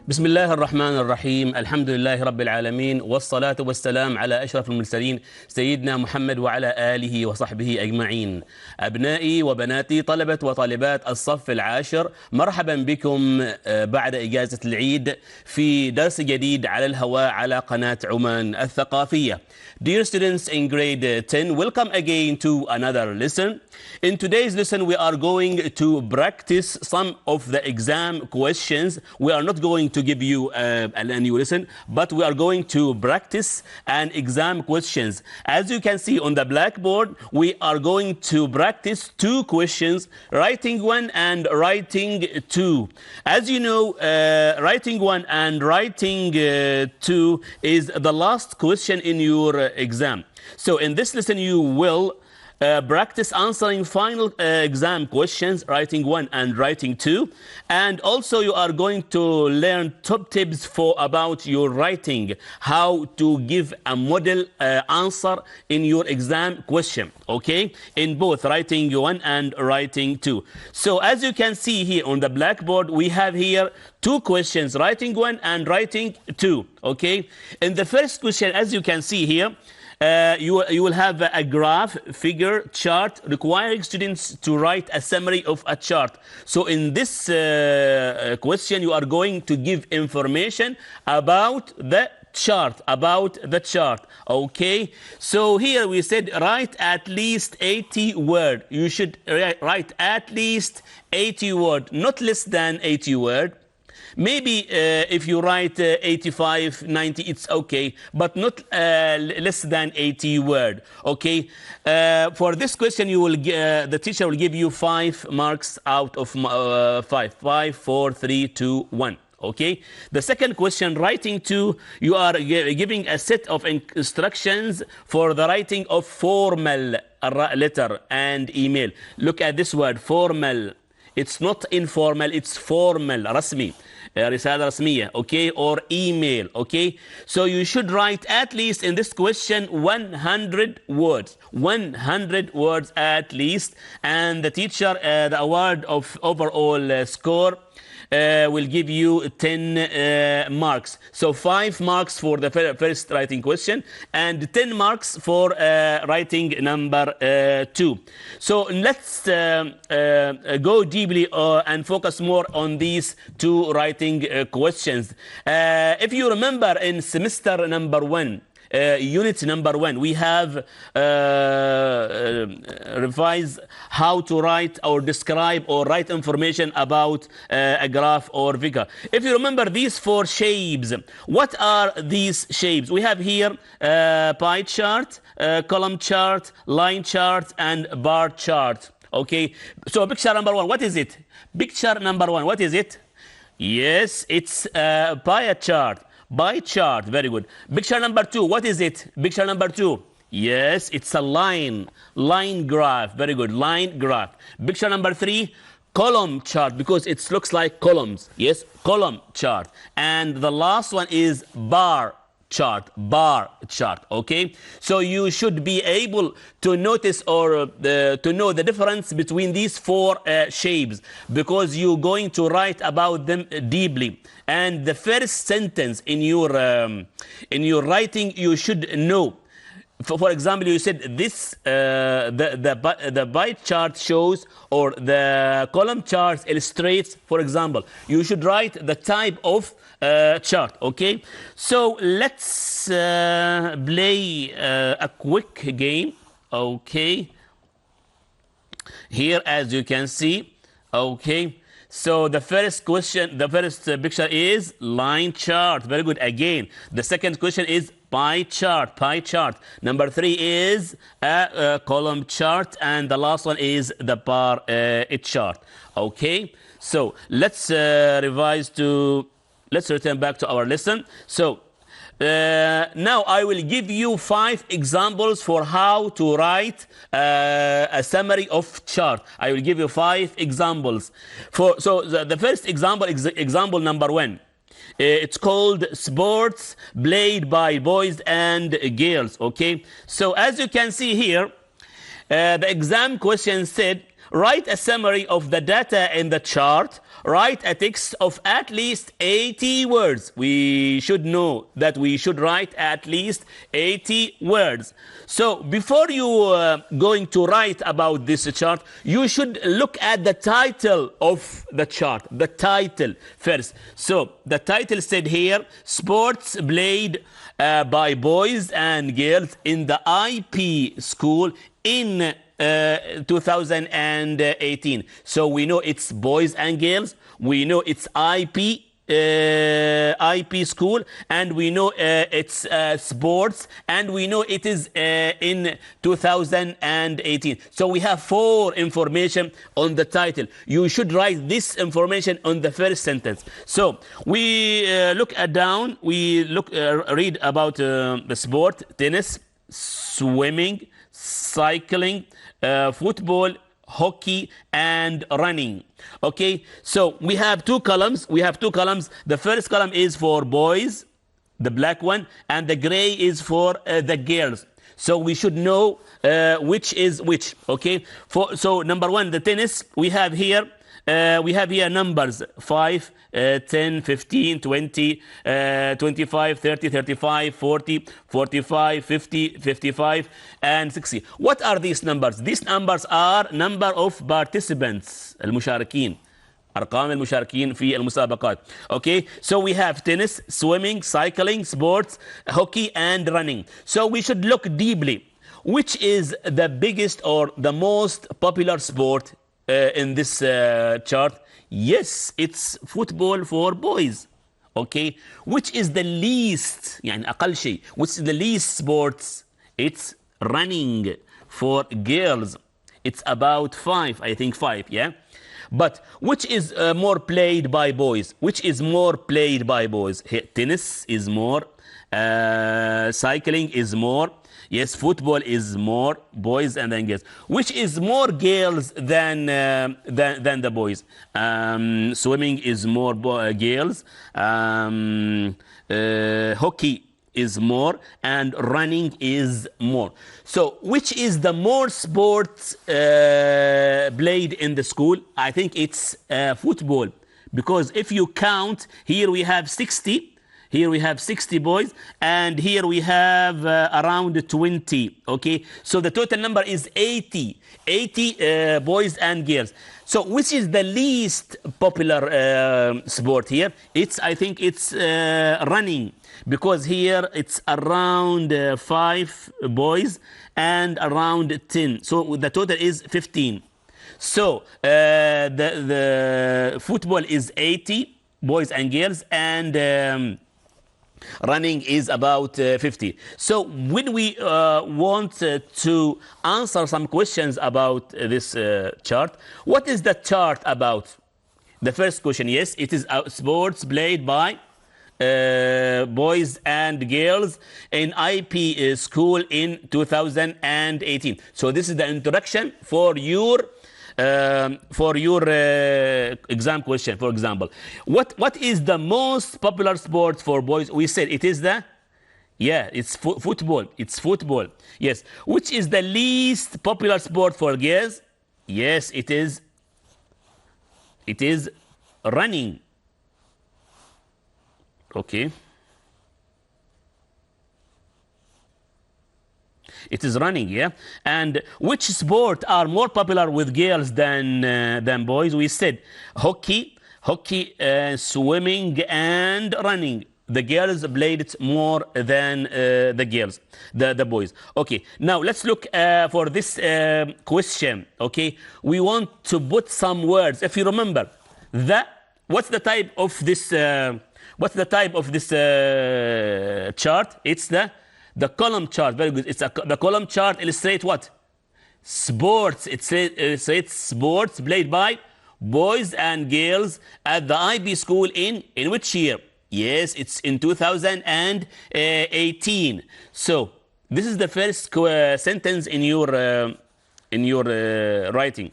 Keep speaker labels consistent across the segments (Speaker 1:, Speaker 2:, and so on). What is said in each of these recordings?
Speaker 1: بسم الله الرحمن الرحيم. الحمد لله رب العالمين، والصلاة والسلام على أشرف المرسلين سيدنا محمد وعلى آله وصحبه أجمعين. أبنائي وبناتي طلبة وطالبات الصف العاشر، مرحبا بكم بعد إجازة العيد في درس جديد على الهواء على قناة عمان الثقافية. Dear students in grade 10, welcome again to another lesson. In today's lesson, we are going to practice some of the exam questions. We are not going to give you a new lesson, but we are going to practice an exam questions. As you can see on the blackboard, we are going to practice two questions, writing one and writing two. As you know, writing one and writing two is the last question in your exam. So in this lesson, you will practice answering final exam questions, writing one and writing two. And also you are going to learn top tips about your writing, how to give a model answer in your exam question, okay? In both writing one and writing two. So as you can see here on the blackboard, we have here two questions, writing one and writing two, okay? In the first question, as you can see here, you will have a graph, figure, chart requiring students to write a summary of a chart. So in this question, you are going to give information about the chart, okay? So here we said write at least 80 words. You should write at least 80 words, not less than 80 words. Maybe if you write 85, 90, it's okay, but not less than 80 words, okay? For this question, the teacher will give you 5 marks out of 5. 5, 4, 3, 2, 1. Okay. The second question, writing two, you are giving a set of instructions for the writing of formal letter and email. Look at this word, formal. It's not informal, it's formal, رسمي. رسالة رسمية, okay, or email, okay? So you should write at least in this question 100 words. 100 words at least. And the teacher, the award of overall score will give you 10 marks. So 5 marks for the first writing question and 10 marks for writing number 2. So let's go deeply and focus more on these two writing questions. If you remember in semester number 1, unit number 1, we have revised how to write or describe or write information about a graph or figure. If you remember these 4 shapes, what are these shapes? We have here pie chart, column chart, line chart, and bar chart. Okay, so picture number 1, what is it? Picture number 1, what is it? Yes, it's a pie chart. Pie chart, very good. Picture number 2, what is it? Picture number 2, yes, it's a line graph, very good, line graph. Picture number 3, column chart, because it looks like columns, yes, column chart. And the last one is bar chart, okay? So you should be able to notice or to know the difference between these 4 shapes, because you're going to write about them deeply. And the first sentence in your writing, you should know. For example, you said this the pie chart shows, or the column chart illustrates, for example. You should write the type of chart, okay? So let's play a quick game, okay? Here, as you can see, okay? So the first question, the first picture is line chart, very good. Again, the second question is pie chart. Number 3 is a column chart, and the last one is the bar chart. Okay, so let's return back to our lesson. So now I will give you 5 examples for how to write a summary of chart. I will give you 5 examples. So the first example, example number 1. It's called sports played by boys and girls, okay? So as you can see here, the exam question said, write a summary of the data in the chart. Write a text of at least 80 words. We should know that we should write at least 80 words. So before you going to write about this chart, you should look at the title of the chart. The title first. So the title said here, sports played by boys and girls in the IP school in 2018. So we know it's boys and girls. We know it's IP school, and we know it's sports, and we know it is in 2018. So we have 4 information on the title. You should write this information on the first sentence. So we look at down. We read about the sport: tennis, swimming, cycling, football, hockey, and running. Okay, so we have 2 columns. The first column is for boys, the black one, and the gray is for the girls. So we should know which is which. Okay, so number 1, the tennis. We have here numbers 5, 10, 15, 20, 25, 30, 35, 40, 45, 50, 55, and 60. What are these numbers? These numbers are number of participants, المشاركين. أرقام المشاركين في المسابقات. Okay, so we have tennis, swimming, cycling, sports, hockey, and running. So we should look deeply. Which is the biggest or the most popular sport in this chart? Yes, it's football for boys. Okay, which is the least, يعني أقل شيء, which is the least sports? It's running for girls. It's about 5, I think 5, yeah. But which is more played by boys? Which is more played by boys? Tennis is more, cycling is more. Yes, football is more boys and then girls. Which is more girls than the boys? Swimming is more girls. Hockey is more, and running is more. So which is the more sports played in the school? I think it's football, because if you count, here we have 60. Here we have 60 boys, and here we have around 20. Okay, so the total number is 80 boys and girls. So which is the least popular sport here? I think it's running, because here it's around 5 boys and around 10. So the total is 15. So the football is 80 boys and girls, and running is about 50. So when we want to answer some questions about this chart, what is the chart about? The first question, yes, it is sports played by boys and girls in IP school in 2018. So this is the introduction for your exam question. For example, what is the most popular sport for boys? We said it is it's football. It's football. Yes. Which is the least popular sport for girls? Yes, it is running. Okay. It is running, yeah. And which sport are more popular with girls than boys? We said hockey, swimming, and running. The girls played it more than the boys. Okay, now let's look for this question. Okay, we want to put some words. If you remember, what's the type of this? Chart? It's the column chart. Very good. It's the column chart illustrates what? Sports. It says sports played by boys and girls at the IB school in which year? Yes, it's in 2018. So this is the first sentence in your writing.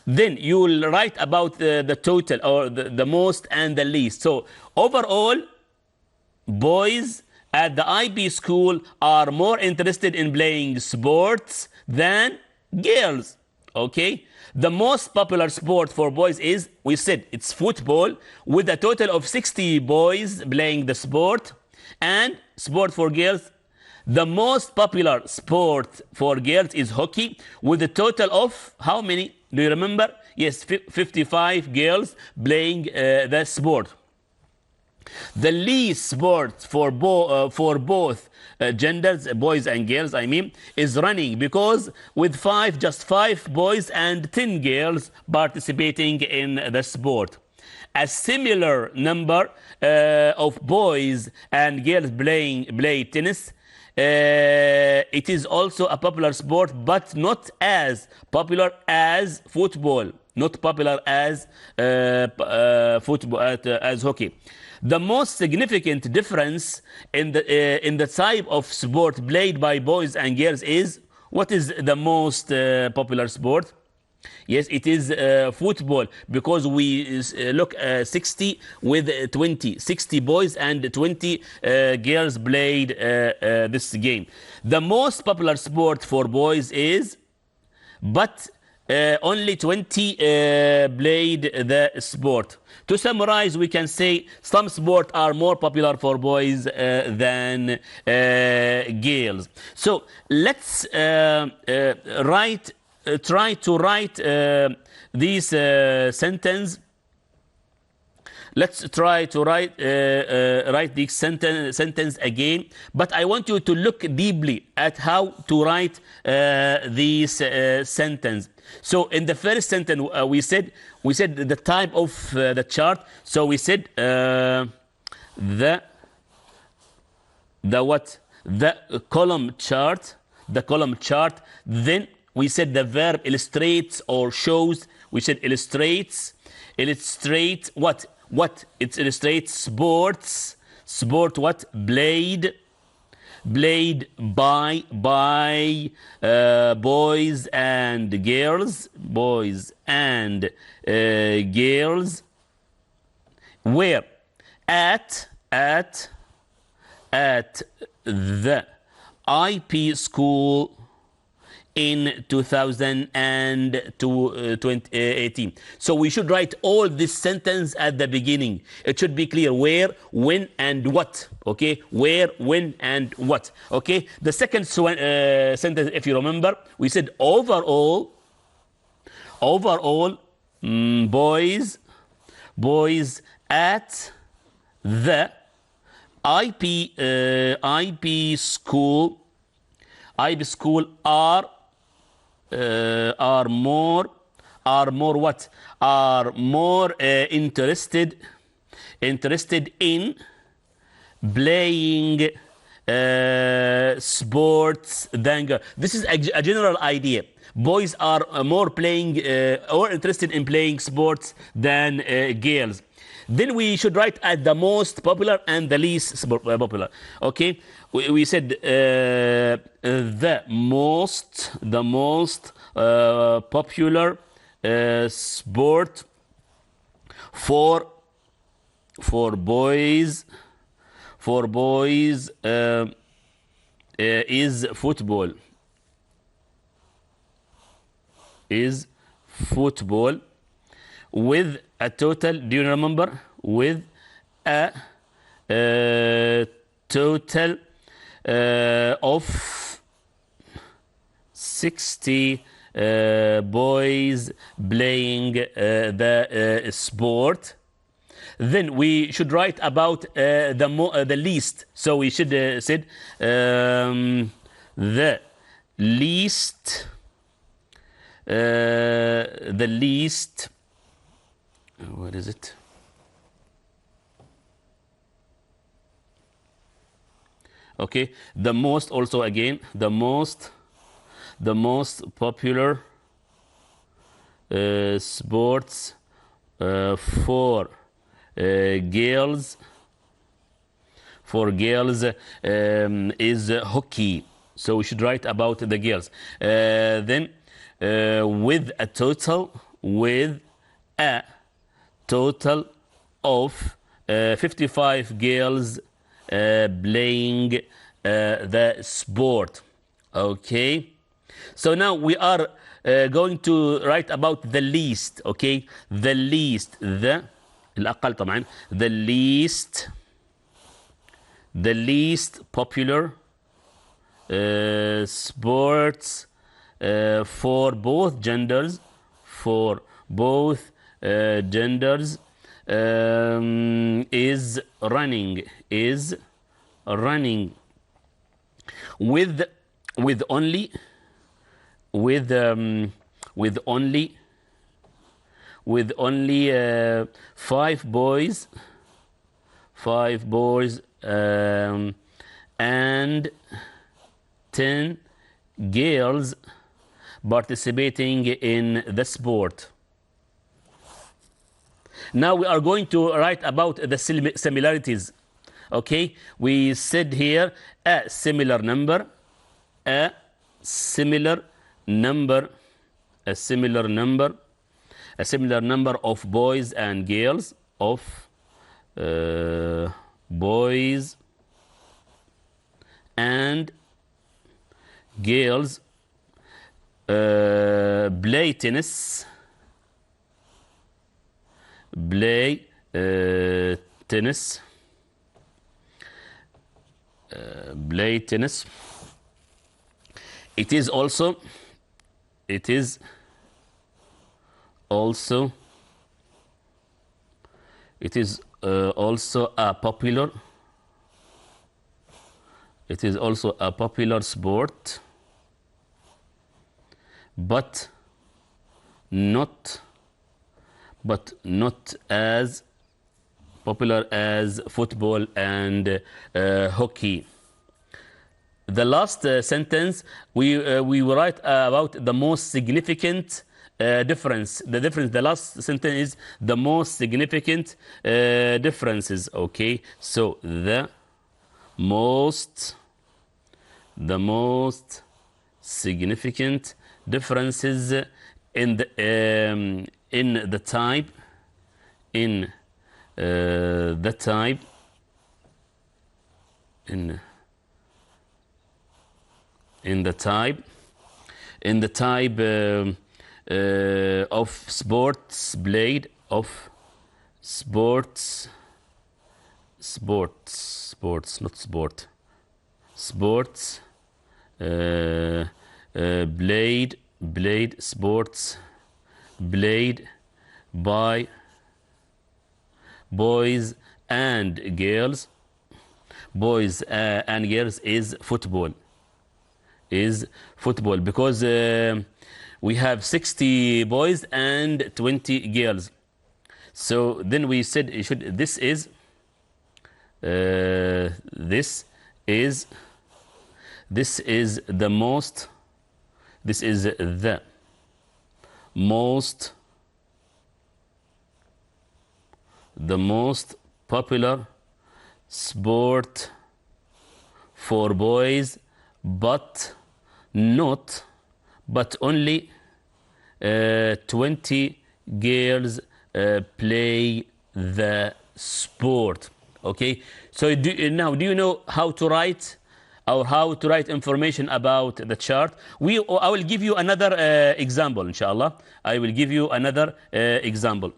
Speaker 1: Then you will write about the total, or the most and the least. So overall, boys at the IB school are more interested in playing sports than girls. Okay, The most popular sport for boys is, we said it's football, with a total of 60 boys playing the sport. And sport for girls, the most popular sport for girls is hockey, with a total of how many? Do you remember? Yes, 55 girls playing the sport. The least sport for both genders, boys and girls, I mean, is running, because with just five boys and 10 girls participating in the sport. A similar number of boys and girls play tennis. It is also a popular sport, but not as popular as football. Not popular as football, as hockey. The most significant difference in the type of sport played by boys and girls is, what is the most popular sport? Yes, it is football, because we look 60 with 20. 60 boys and 20 girls played this game. The most popular sport for boys is, but only 20 played the sport. To summarize, we can say some sports are more popular for boys than girls. So let's try to write this sentence. Let's try to write this sentence again. But I want you to look deeply at how to write this sentence. So in the first sentence, we said the type of the chart. So we said the column chart. The column chart. Then we said the verb illustrates or shows. We said illustrates. Illustrate what? What? It illustrates sports. Sport what? Played by boys and girls. Boys and girls. Where? At the IP school in 2018. So we should write all this sentence at the beginning. It should be clear where, when, and what. Okay, where, when, and what. Okay, the second sentence, if you remember, we said overall, boys at the IP school are more what? Are more interested in playing sports than girls. This is a general idea. Boys are more interested in playing sports than girls. Then we should write at the most popular and the least popular. Okay, we said the most popular sport for boys is football. Is football, with a total, do you remember? With a total of 60 boys playing the sport. Then we should write about the least. So we should said the least. The least. What is it? Okay, the most also again. The most popular sports for girls. For girls is hockey. So we should write about the girls. Then with a total of 55 girls playing the sport. Okay, so now we are going to write about the least. Okay, the least, الأقل طبعا, the least popular sports for both genders, is running, with only 5 boys and 10 girls participating in the sport. Now we are going to write about the similarities. Okay, we said here a similar number of boys and girls, boys and girls play tennis, It is also a popular sport, but not as popular as football and hockey. The last sentence, we will write about the most significant difference. The last sentence is the most significant differences. Okay, so the most significant differences in the type of sports played, played by boys and girls. Is football, because we have 60 boys and 20 girls. So then we said this is the most popular sport for boys, but only 20 girls play the sport. Okay, so do you know how to write information about the chart? I will give you another example, inshallah. I will give you another example.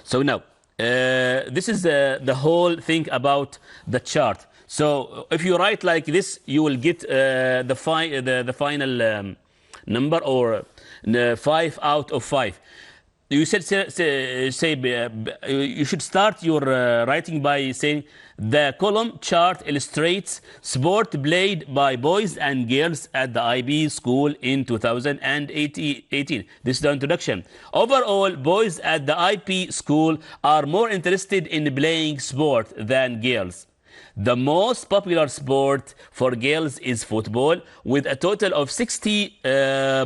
Speaker 1: So now this is the whole thing about the chart. So if you write like this, you will get the final number, or 5 out of 5. You should you should start your writing by saying the column chart illustrates sport played by boys and girls at the IB school in 2018. This is the introduction. Overall, boys at the IP school are more interested in playing sport than girls. The most popular sport for girls is football, with a total of 60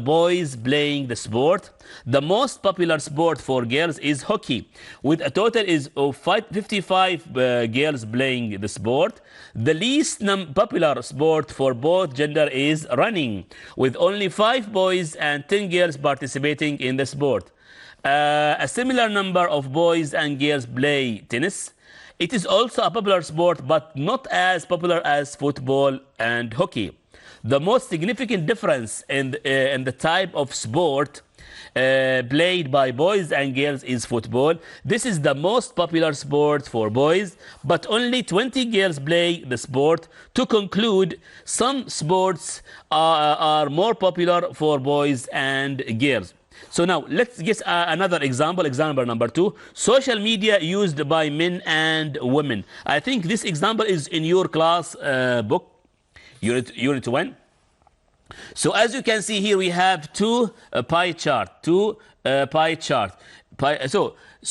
Speaker 1: boys playing the sport. The most popular sport for girls is hockey, with a total of 55 girls playing the sport. The least popular sport for both gender is running, with only 5 boys and 10 girls participating in the sport. A similar number of boys and girls play tennis. It is also a popular sport, but not as popular as football and hockey. the most significant difference in the type of sport played by boys and girls is football. This is the most popular sport for boys, but only 20 girls play the sport. To conclude, some sports are more popular for boys and girls. So now let's get another example. Example number 2, social media used by men and women. I think this example is in your class book, unit 1. So as you can see here, we have two pie chart. So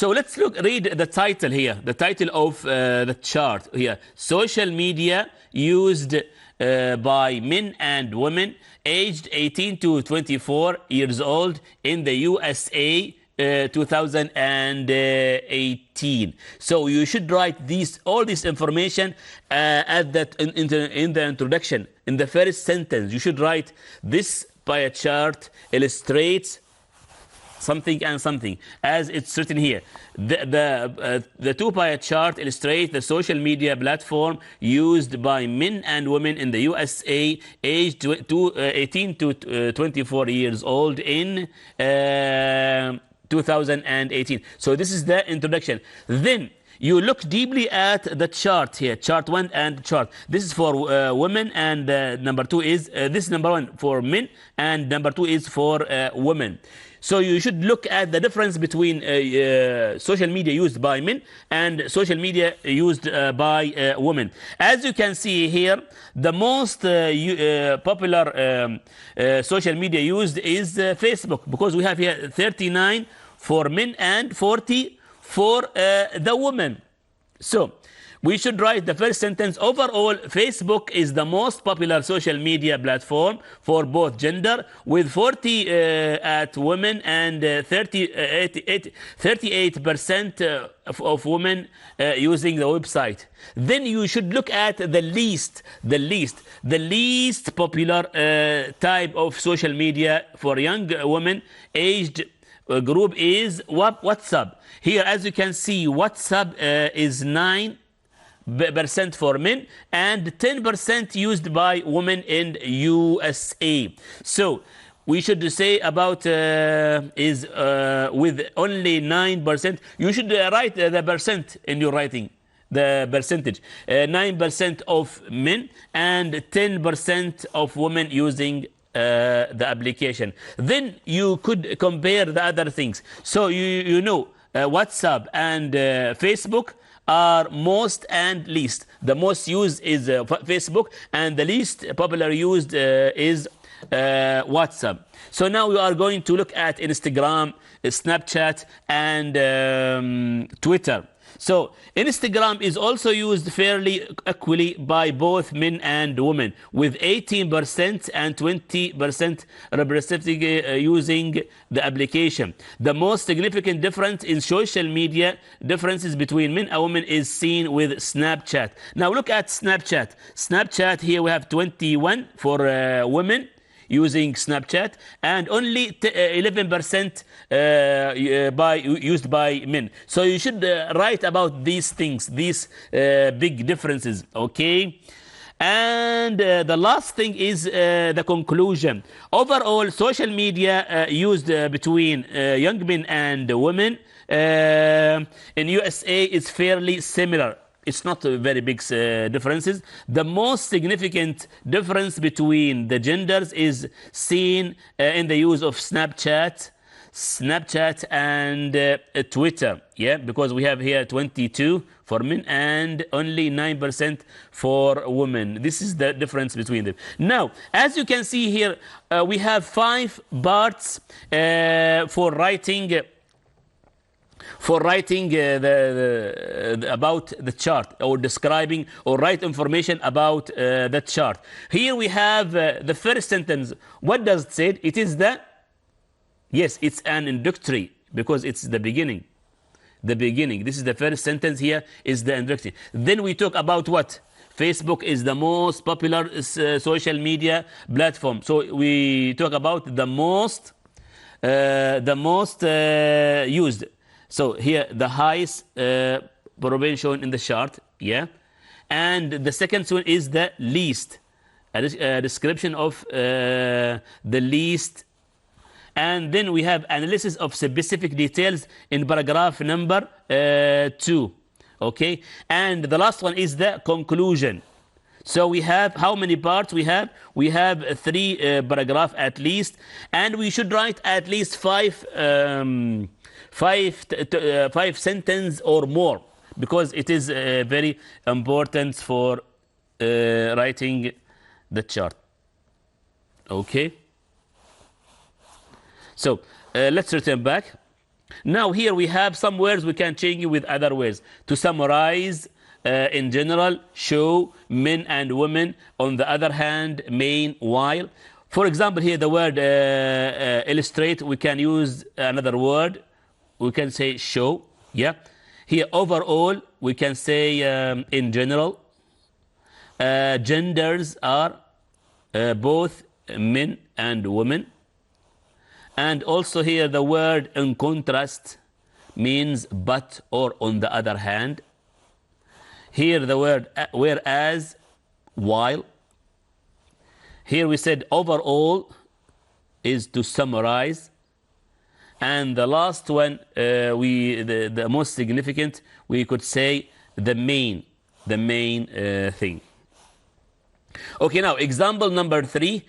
Speaker 1: let's read the title here. The title of the chart here: social media used by men and women aged 18 to 24 years old in the USA 2018. So you should write all this information in the introduction. In the first sentence, you should write this pie chart illustrates something and something, as it's written here. The two pie chart illustrate the social media platform used by men and women in the USA aged 18 to 24 years old in 2018. So this is the introduction. Then you look deeply at the chart here, chart 1 and chart. This is for women, and number 2 is this number 1 for men, and number 2 is for women. So you should look at the difference between social media used by men and social media used by women. As you can see here, the most popular social media used is Facebook, because we have here 39 for men and 40 for the women. So we should write the first sentence: overall, Facebook is the most popular social media platform for both gender, with 40 at women and 38% of women using the website. Then you should look at the least popular type of social media for young women aged group is WhatsApp. Here, as you can see, WhatsApp is 9% for men and 10% used by women in USA. So we should say about with only 9%. You should write the percent in your writing, the percentage. 9% of men and 10% of women using the application. Then you could compare the other things. So you know WhatsApp and Facebook are most and least. The most used is Facebook, and the least popular used is WhatsApp. So now we are going to look at Instagram, Snapchat, and Twitter. So Instagram is also used fairly equally by both men and women, with 18% and 20% representatively using the application. The most significant difference in social media differences between men and women is seen with Snapchat. Now look at Snapchat. Snapchat, here we have 21 for women using Snapchat, and only 11% used by men. So you should write about these things, these big differences, okay? And the last thing is the conclusion. Overall, social media used between young men and women in USA is fairly similar. It's not very big differences. The most significant difference between the genders is seen in the use of Snapchat and Twitter. Yeah, because we have here 22 for men and only 9% for women. This is the difference between them. Now, as you can see here, we have 5 parts for writing about the chart, or describing or write information about the chart. Here we have the first sentence. What does it say? It is yes, it's an introductory, because it's the beginning. This is the first sentence here, is the introductory. Then we talk about what? Facebook is the most popular social media platform. So we talk about the most used. So here the highest probably shown in the chart, yeah. And the second one is the least a description of the least, and then we have analysis of specific details in paragraph number 2. Okay, and the last one is the conclusion. So we have how many parts we have? We have 3 paragraphs at least, and we should write at least 5 sentences or more, because it is very important for writing the chart. Okay. So let's return back. Now here we have some words we can change with other words to summarize. In general, show, men and women. On the other hand, main, while. For example, here the word illustrate, we can use another word. We can say show. Yeah. Here overall, we can say in general. Genders are both men and women. And also here the word in contrast means but or on the other hand. Here the word whereas, while. Here we said overall is to summarize. And the last one, the most significant, we could say the main thing. Okay, now example number 3.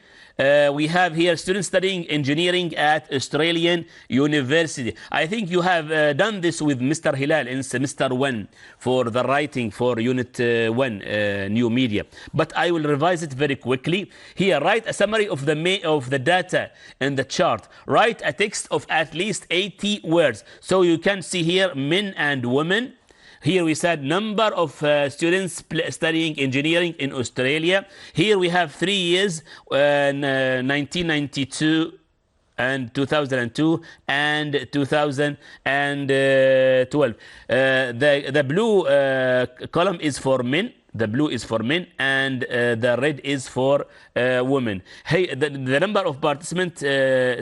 Speaker 1: We have here students studying engineering at Australian University. I think you have done this with Mr. Hilal in semester 1 for the writing for unit 1, new media. But I will revise it very quickly. Here, write a summary of the data in the chart. Write a text of at least 80 words. So you can see here men and women. Here we said number of students studying engineering in Australia. Here we have 3 years, 1992 and 2002 and 2012. The blue column is for men. The blue is for men, and the red is for women. Hey, the number of participants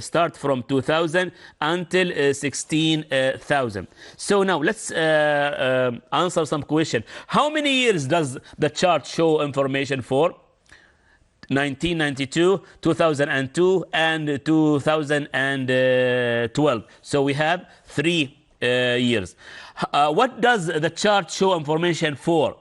Speaker 1: start from 2000 until 16,000. So now let's answer some question. How many years does the chart show information for? 1992, 2002, and 2012. So we have 3 years. What does the chart show information for?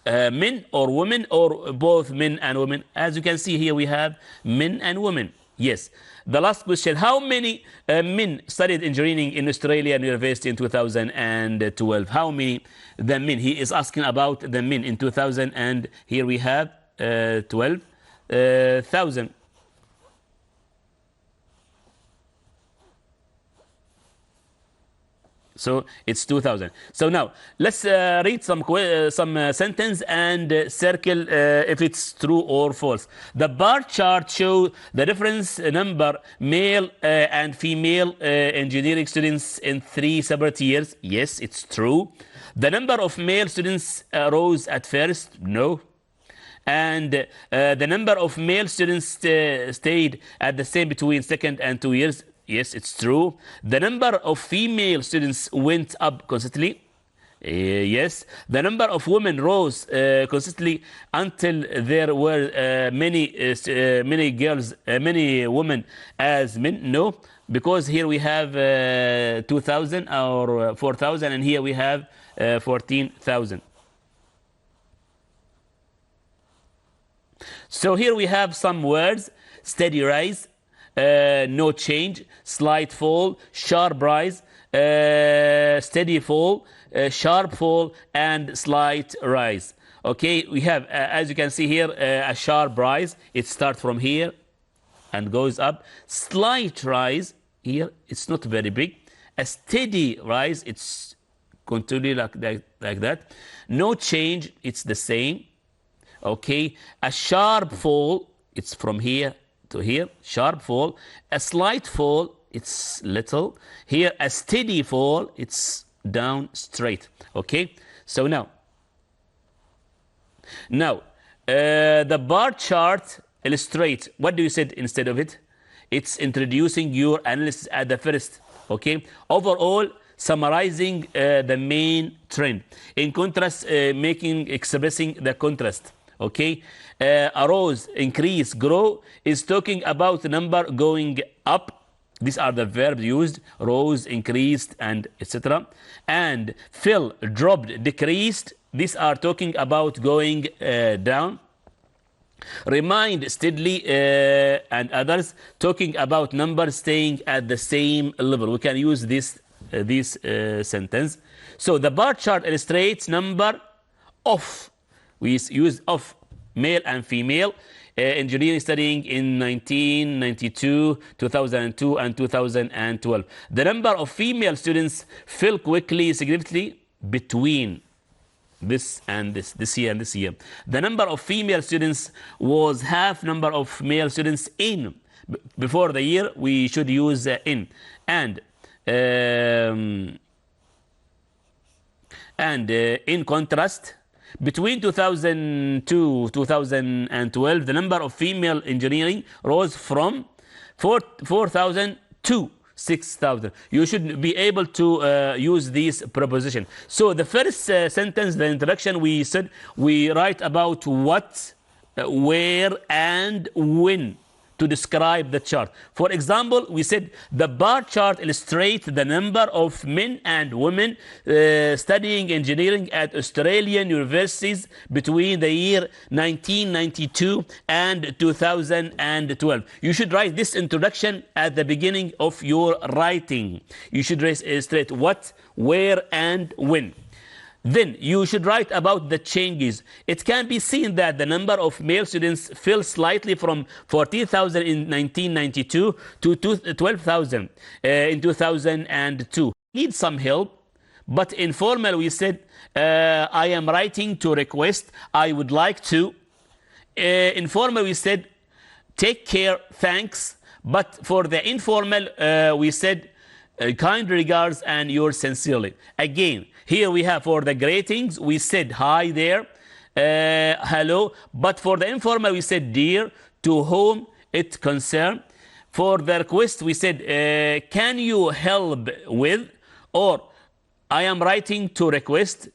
Speaker 1: Men or women, or both men and women? As you can see here, we have men and women. Yes. The last question, how many men studied engineering in Australian University in 2012? How many the men? He is asking about the men in 2000, and here we have 12,000. So it's 2000. So now let's read some sentence and circle if it's true or false. The bar chart shows the difference number male and female engineering students in 3 separate years. Yes, it's true. The number of male students rose at first. No. And the number of male students stayed at the same between 2nd and 2 years. Yes, it's true. The number of female students went up constantly. Yes. The number of women rose consistently until there were many girls, many women as men. No, because here we have 2,000 or 4,000, and here we have 14,000. So here we have some words: steady rise, no change, slight fall, sharp rise, steady fall, sharp fall, and slight rise. Okay, we have, as you can see here, a sharp rise. It starts from here and goes up. Slight rise here, it's not very big. A steady rise, it's continually like that. No change, it's the same. Okay, a sharp fall, it's from here to here, sharp fall. A slight fall, it's little. Here, a steady fall, it's down straight. Okay, so now the bar chart illustrates. What do you say instead of it? It's introducing your analysis at the first. Okay, overall, summarizing the main trend. In contrast, expressing the contrast. Okay, a rose, increase, grow is talking about the number going up. These are the verbs used: rose, increased, and etc. And fill, dropped, decreased. These are talking about going down. Remind, steadily, and others talking about numbers staying at the same level. We can use this sentence. So the bar chart illustrates number of. We use of male and female engineering studying in 1992, 2002, and 2012. The number of female students fell quickly, significantly between this and this year and this year. The number of female students was half number of male students in. Before the year, we should use in. And in contrast, between 2002 2012, the number of female engineering rose from 4,000 to 6,000. You should be able to use this preposition. So the first sentence, the introduction, we said we write about what, where, and when to describe the chart. For example, we said the bar chart illustrates the number of men and women studying engineering at Australian universities between the year 1992 and 2012. You should write this introduction at the beginning of your writing. You should illustrate what, where, and when. Then you should write about the changes. It can be seen that the number of male students fell slightly from 14,000 in 1992 to 12,000 in 2002. Need some help, but informal we said, I am writing to request, I would like to. Informal we said, take care, thanks. But for the informal we said, kind regards and yours sincerely. Again, here we have for the greetings, we said hi there, hello. But for the informal, we said dear, to whom it concerned. For the request, we said, can you help with? Or I am writing to request.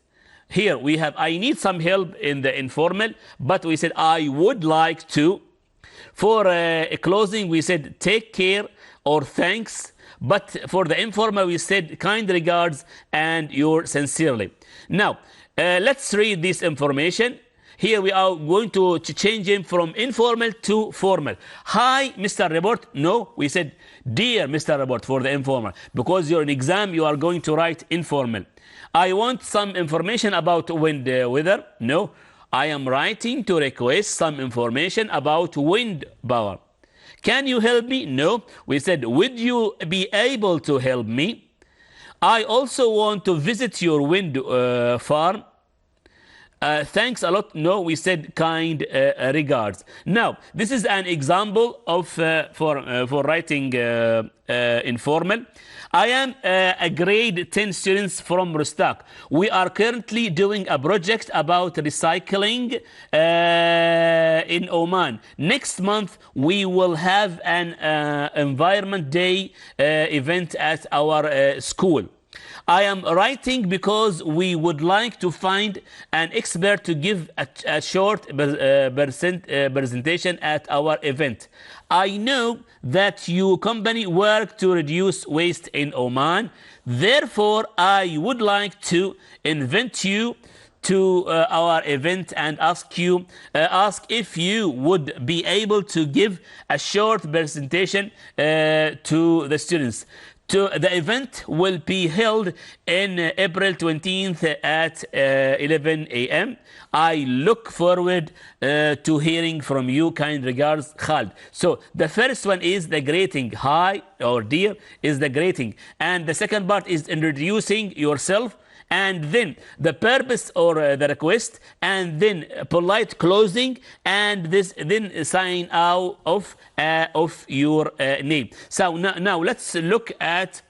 Speaker 1: Here we have, I need some help in the informal, but we said, I would like to. For closing, we said, take care or thanks. But for the informal, we said kind regards and yours sincerely. Now, let's read this information. Here we are going to change it from informal to formal. Hi, Mr. Report. No, we said dear Mr. Report for the informal. Because you're in exam, you are going to write informal. I want some information about wind weather. No, I am writing to request some information about wind power. Can you help me? No. We said, would you be able to help me? I also want to visit your wind farm. Thanks a lot. No, we said kind regards. Now, this is an example of for writing informal. I am a grade 10 students from Rustak. We are currently doing a project about recycling in Oman. Next month, we will have an Environment Day event at our school. I am writing because we would like to find an expert to give a short presentation at our event. I know that your company works to reduce waste in Oman. Therefore, I would like to invite you to our event and ask if you would be able to give a short presentation to the students. The event will be held in April 20th at 11 a.m. I look forward to hearing from you. Kind regards, Khalid. So the first one is the greeting. Hi or dear is the greeting. And the second part is introducing yourself. And then the purpose or the request, and then polite closing, and then sign out of your name. So now let's look at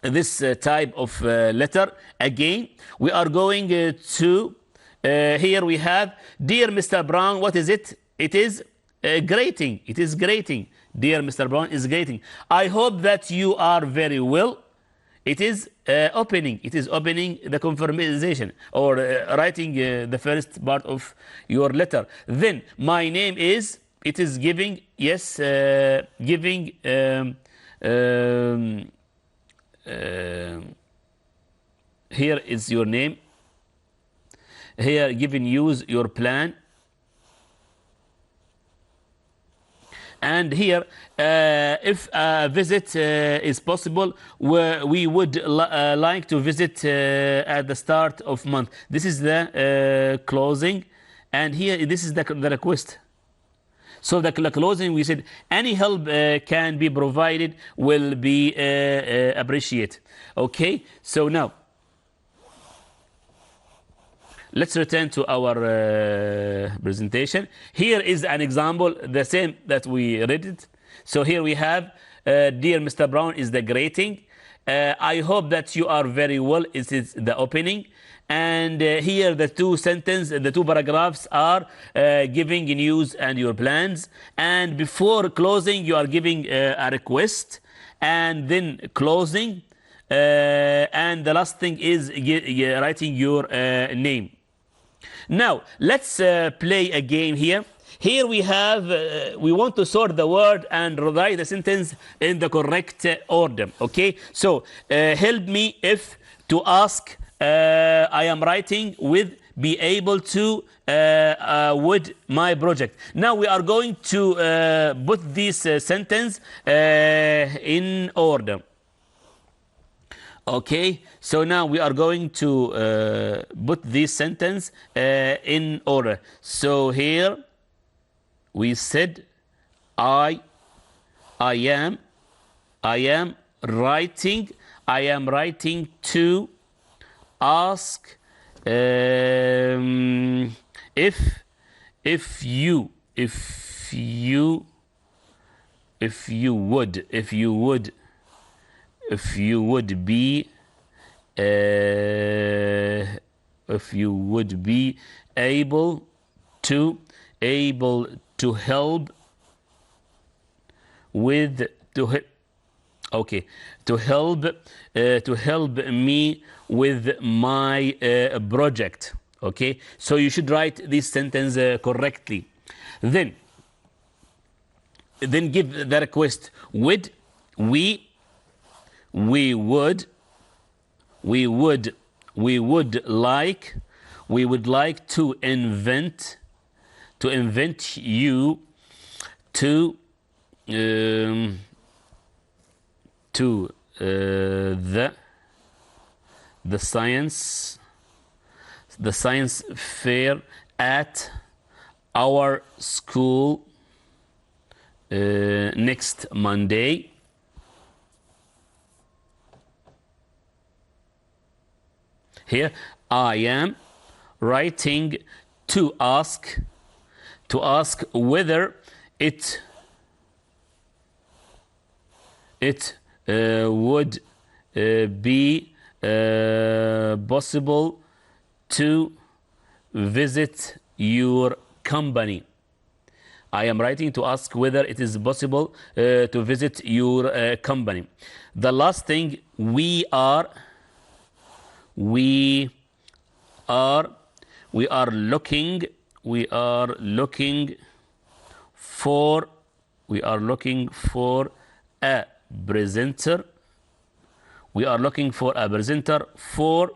Speaker 1: this type of letter again. We are going to here we have dear Mr. Brown. What is it? It is greeting. It is greeting. Dear Mr. Brown is greeting. I hope that you are very well. It is opening. It is opening the conversation or writing the first part of your letter. Then my name is. It is giving. Yes, giving. Here is your name. Here giving use your plan. And here, if a visit is possible, we would like to visit at the start of month. This is the closing, and here this is the request. So the closing, we said any help can be provided will be appreciated. Okay, so now let's return to our presentation. Here is an example, the same that we read it. So here we have, dear Mr. Brown is the greeting. I hope that you are very well. It is the opening. And here the two sentences, the two paragraphs are giving news and your plans. And before closing, you are giving a request. And then closing. And the last thing is writing your name. Now, let's play a game here. Here we have, we want to sort the word and write the sentence in the correct order. Okay, so help me if to ask, I am writing with be able to with my project. Now we are going to put this sentence in order. Okay, so now we are going to put this sentence in order. So here we said I am writing to ask if you would be able to help with to help me with my project. Okay, so you should write this sentence correctly. Then give the request with we would like to invent you to the science fair at our school next Monday. Here I am writing to ask whether it would be possible to visit your company. I am writing to ask whether it is possible to visit your company. The last thing, we are looking for a presenter. We are looking for a presenter for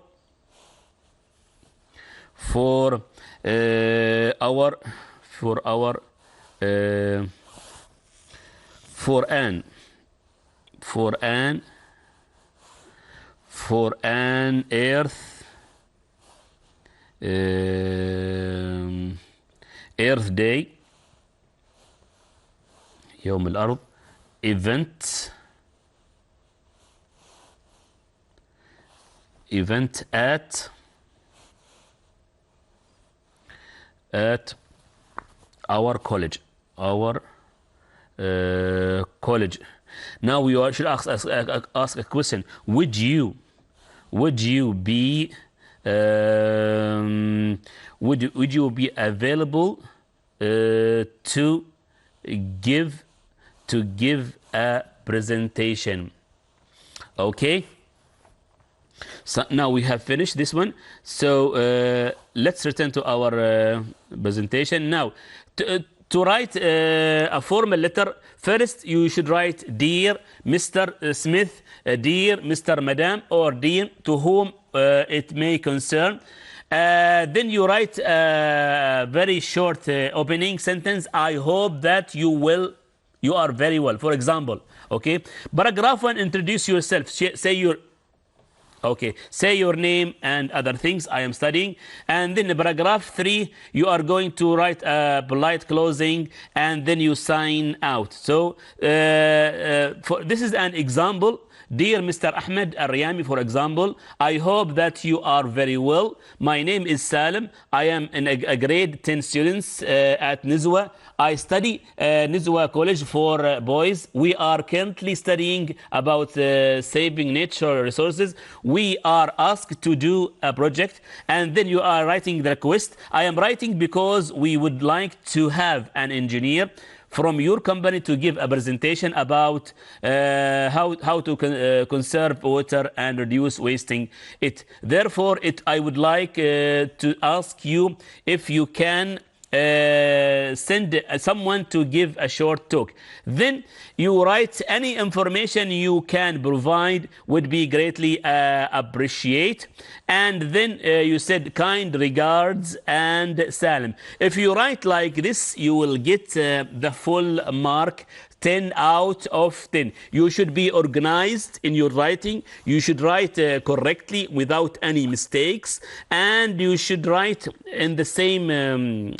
Speaker 1: an Earth Day, يوم الأرض, event at our college. Now we should ask a question. Would you be available to give a presentation? Okay, So now we have finished this one. So let's return to our presentation. Now, to write a formal letter, first you should write Dear Mr. Smith, Dear Mr. Madam, or Dear to whom it may concern. Then you write a very short opening sentence. I hope that you are very well. For example, okay. Paragraph 1, introduce yourself. Say your name and other things I am studying. And then paragraph 3, you are going to write a polite closing, and then you sign out. So this is an example. Dear Mr. Ahmed Al-Riyami, for example, I hope that you are very well. My name is Salim. I am in a grade 10 students at Nizwa. I study Nizwa College for boys. We are currently studying about saving natural resources. We are asked to do a project, and then you are writing the request. I am writing because we would like to have an engineer from your company to give a presentation about how to conserve water and reduce wasting it. Therefore, I would like to ask you if you can send someone to give a short talk. Then you write any information you can provide would be greatly appreciate. And then you said kind regards and Salim. If you write like this, you will get the full mark, 10 out of 10. You should be organized in your writing. You should write correctly without any mistakes, and you should write in the same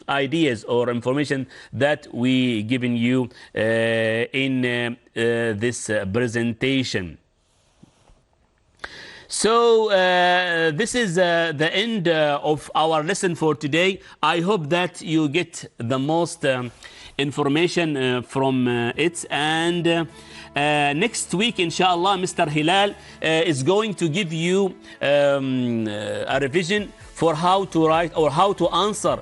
Speaker 1: ideas or information that we given you in this presentation. So this is the end of our lesson for today. I hope that you get the most information from it, and next week inshallah Mr. Hilal is going to give you a revision for how to write or how to answer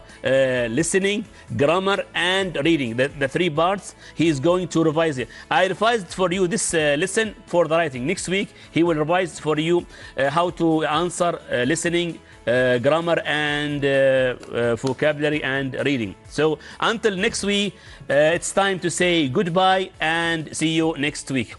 Speaker 1: listening, grammar, and reading. The 3 parts he is going to revise it. I revised for you this lesson for the writing. Next week he will revise for you how to answer listening, grammar, and vocabulary and reading. So until next week, it's time to say goodbye and see you next week.